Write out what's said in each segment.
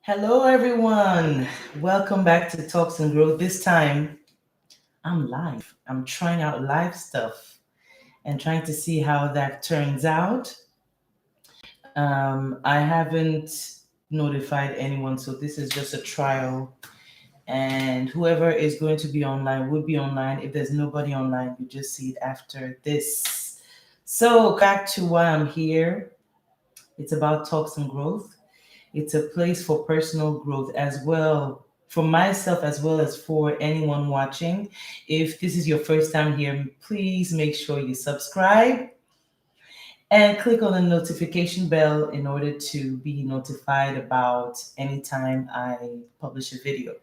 Hello, everyone. Welcome back to Talks and Growth. This time, I'm live. I'm trying out live stuff and trying to see how that turns out. I haven't notified anyone, so this is just a trial. And whoever is going to be online will be online. If there's nobody online, you just see it after this. So, back to why I'm here. It's about talks and growth. It's a place for personal growth as well, for myself as well as for anyone watching. If this is your first time here, please make sure you subscribe and click on the notification bell in order to be notified about anytime I publish a video.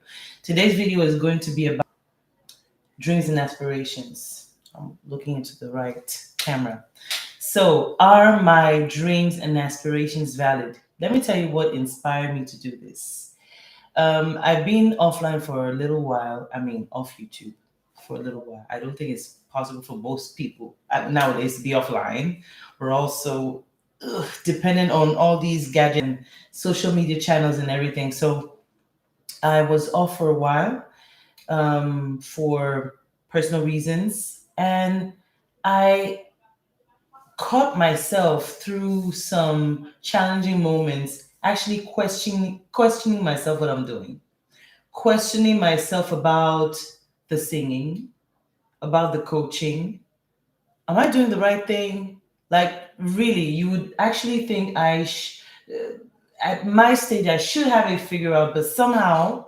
Today's video is going to be about dreams and aspirations. I'm looking into the right camera. So, are my dreams and aspirations valid? Let me tell you what inspired me to do this. I've been offline for a little while. I mean, off YouTube for a little while. I don't think it's possible for most people nowadays to be offline. We're also dependent on all these gadgets and social media channels and everything. So I was off for a while for personal reasons, and I caught myself through some challenging moments actually questioning myself what I'm doing, questioning myself about the singing, about the coaching. Am I doing the right thing? Like, really, you would actually think at my stage I should have it figured out, but somehow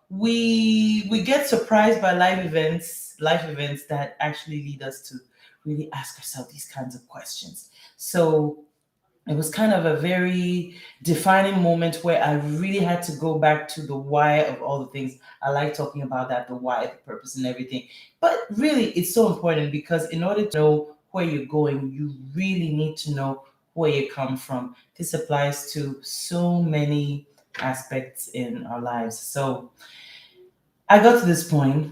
we get surprised by life events that actually lead us to really ask ourselves these kinds of questions. So it was kind of a very defining moment where I really had to go back to the why of all the things. I like talking about that, the why, the purpose, and everything. But really, it's so important because in order to know where you're going, you really need to know where you come from. This applies to so many aspects in our lives. So I got to this point,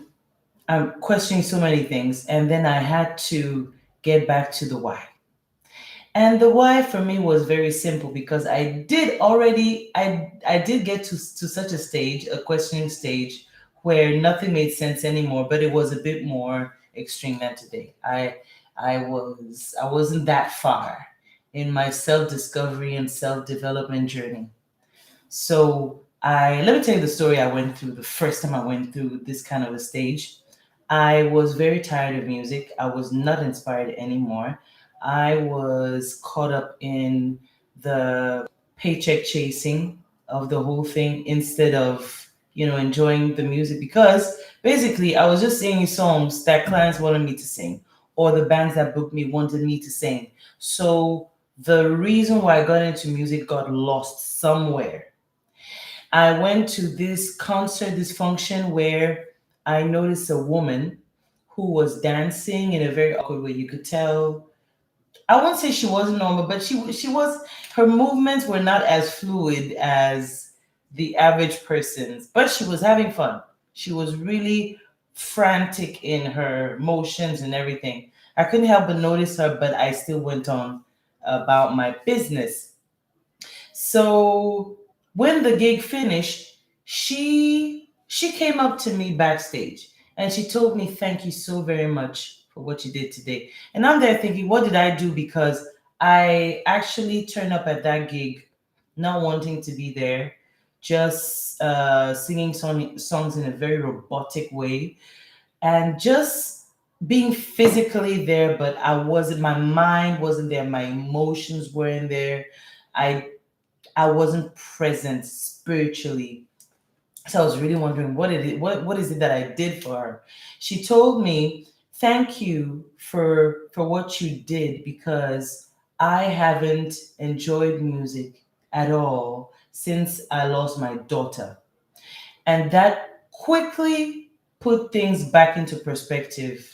I'm questioning so many things, and then I had to get back to the why. And the why for me was very simple because I did get to such a stage, a questioning stage, where nothing made sense anymore, but it was a bit more extreme than today. I wasn't that far in my self-discovery and self-development journey. So I let me tell you the story I went through the first time I went through this kind of a stage. I was very tired of music. I was not inspired anymore. I was caught up in the paycheck chasing of the whole thing instead of, enjoying the music because basically I was just singing songs that clients wanted me to sing or the bands that booked me wanted me to sing. So the reason why I got into music got lost somewhere. I went to this concert, this function where I noticed a woman who was dancing in a very awkward way. You could tell. I won't say she wasn't normal, but she was. Her movements were not as fluid as the average person's, but she was having fun. She was really frantic in her motions and everything. I couldn't help but notice her, but I still went on about my business. So when the gig finished, she came up to me backstage and she told me, "Thank you so very much for what you did today." And I'm there thinking, what did I do? Because I actually turned up at that gig not wanting to be there, just singing songs in a very robotic way and just being physically there, but I wasn't, my mind wasn't there, my emotions weren't there. I I wasn't present spiritually. So I was really wondering what is it that I did for her? She told me, "Thank you for what you did because I haven't enjoyed music at all since I lost my daughter." And that quickly put things back into perspective.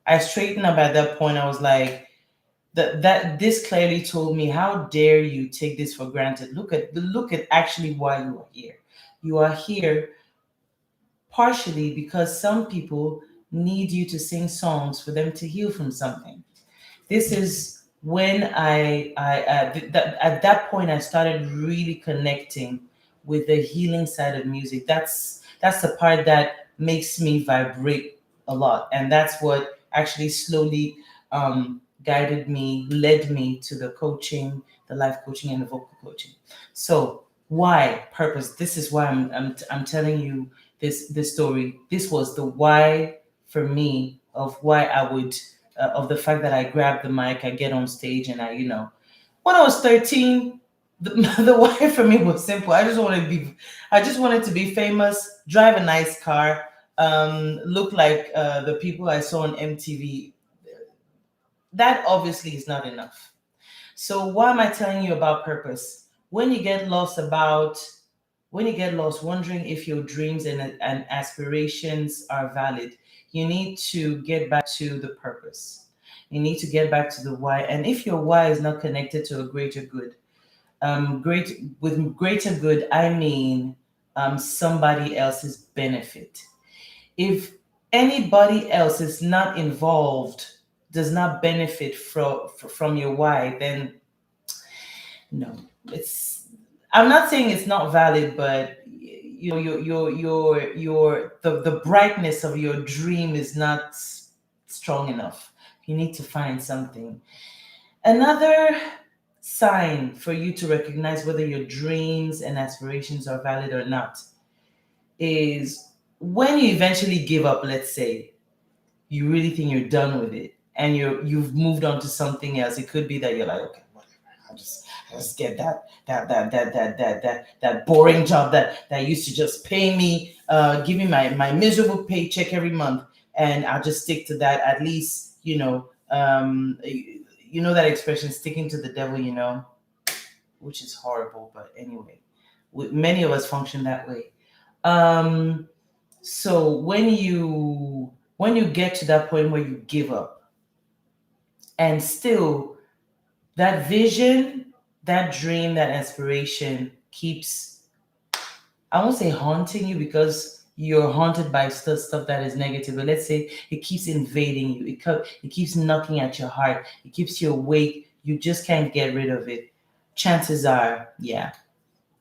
I straightened up at that point. I was like, that this clearly told me, how dare you take this for granted? Look at actually why you are here. You are here partially because some people need you to sing songs for them to heal from something. This is when at that point I started really connecting with the healing side of music. That's the part that makes me vibrate a lot, and that's what actually slowly guided me, led me to the coaching, the life coaching, and the vocal coaching. So why purpose? This is why I'm telling you this story. This was the why for me of why I would of the fact that I grab the mic, I get on stage, and when I was 13, the, the why for me was simple. I just wanted to be famous, drive a nice car, look like the people I saw on MTV. That obviously is not enough. So why am I telling you about purpose? When you get lost wondering if your dreams and aspirations are valid, you need to get back to the purpose. You need to get back to the why. And if your why is not connected to a greater good, with greater good, I mean somebody else's benefit. If anybody else is not involved, does not benefit from your why, then no, it's. I'm not saying it's not valid, but the brightness of your dream is not strong enough. You need to find something. Another sign for you to recognize whether your dreams and aspirations are valid or not is when you eventually give up. Let's say you really think you're done with it and you've moved on to something else. It could be that you're like, okay, whatever. I'll just get that boring job that used to just pay me, give me my miserable paycheck every month, and I'll just stick to that. At least you know that expression, sticking to the devil, which is horrible, but anyway, many of us function that way. Um, so when you get to that point where you give up, and still that vision, that dream, that aspiration keeps, I won't say haunting you because you're haunted by stuff that is negative, but let's say it keeps invading you. It keeps knocking at your heart. It keeps you awake. You just can't get rid of it. Chances are, yeah,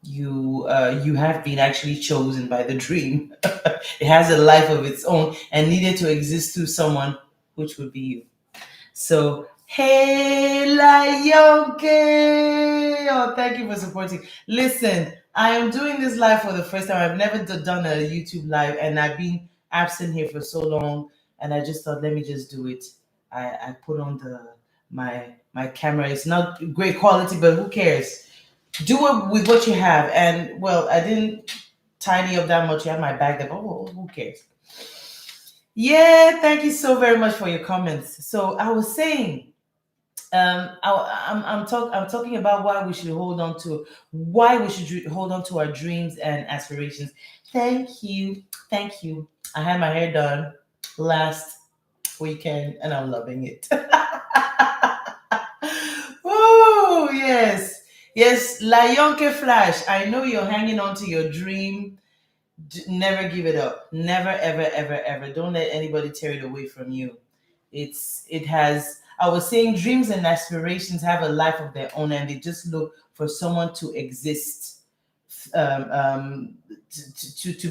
you have been actually chosen by the dream. It has a life of its own and needed to exist through someone, which would be you. So, hey, Layonke! Oh, thank you for supporting. Listen, I am doing this live for the first time. I've never done a YouTube live, and I've been absent here for so long. And I just thought, let me just do it. I put on my camera. It's not great quality, but who cares? Do it with what you have. And well, I didn't tidy up that much. You have my bag there, but who cares? Yeah, thank you so very much for your comments. So I was saying, I'm talking about why we should hold on to our dreams and aspirations. Thank you, thank you. I had my hair done last weekend, and I'm loving it. Oh yes, yes, Layonke Flash. I know you're hanging on to your dream. Never give it up. Never, ever, ever, ever. Don't let anybody tear it away from you. It has. I was saying dreams and aspirations have a life of their own, and they just look for someone to exist, to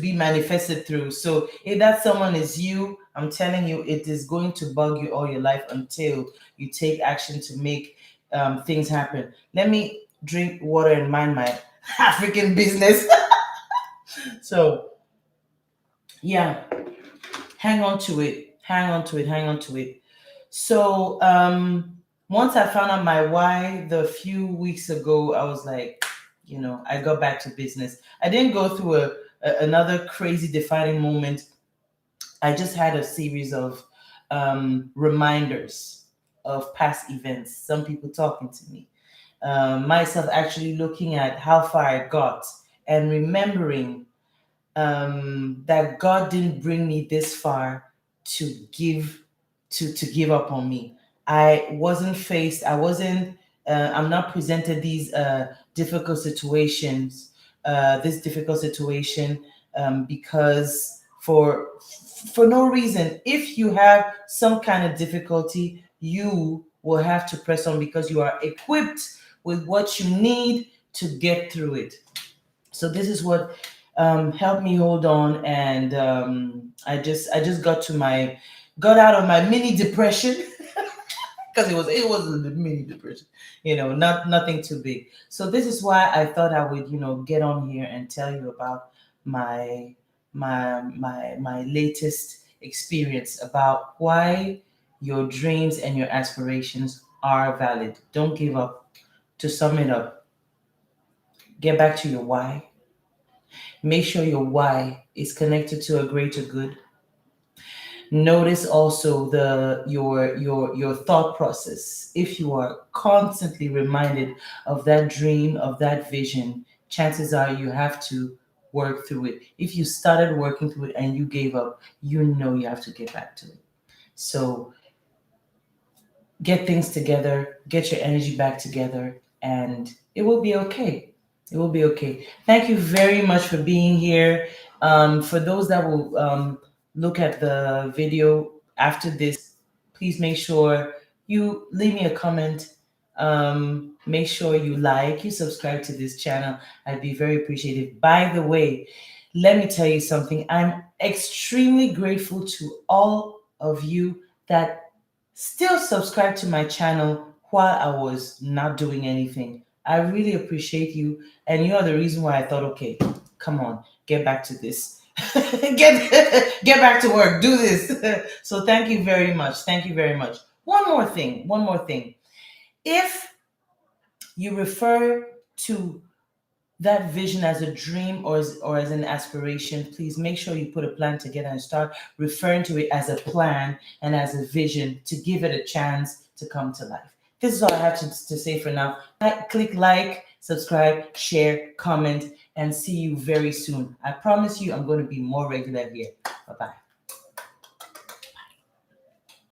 be manifested through. So if that someone is you, I'm telling you, it is going to bug you all your life until you take action to make things happen. Let me drink water and mind my African business. So yeah, hang on to it, hang on to it, hang on to it. So once I found out my why the few weeks ago, I was like, I got back to business. I didn't go through another crazy defining moment. I just had a series of reminders of past events, some people talking to me, myself actually looking at how far I got and remembering that God didn't bring me this far to give up on me. I wasn't faced. I wasn't. I'm not presented these difficult situations. This difficult situation because for no reason. If you have some kind of difficulty, you will have to press on because you are equipped with what you need to get through it. So this is what helped me hold on, and I just got out of my mini depression because it was a mini depression, nothing too big. So this is why I thought I would get on here and tell you about my my latest experience about why your dreams and your aspirations are valid. Don't give up. To sum it up, get back to your why. Make sure your why is connected to a greater good. Notice also your thought process. If you are constantly reminded of that dream, of that vision, chances are you have to work through it. If you started working through it and you gave up, you have to get back to it. So get things together, get your energy back together, and it will be okay. It will be okay. Thank you very much for being here. For those that will look at the video after this, please make sure you leave me a comment. Make sure you like, you subscribe to this channel. I'd be very appreciative. By the way, let me tell you something. I'm extremely grateful to all of you that still subscribe to my channel while I was not doing anything. I really appreciate you, and you are the reason why I thought, okay, come on, get back to this. Get back to work, do this. So thank you very much. Thank you very much. One more thing. If you refer to that vision as a dream or as an aspiration, please make sure you put a plan together and start referring to it as a plan and as a vision to give it a chance to come to life. This is all I have to say for now. Click like, subscribe, share, comment, and see you very soon. I promise you I'm going to be more regular here. Bye bye.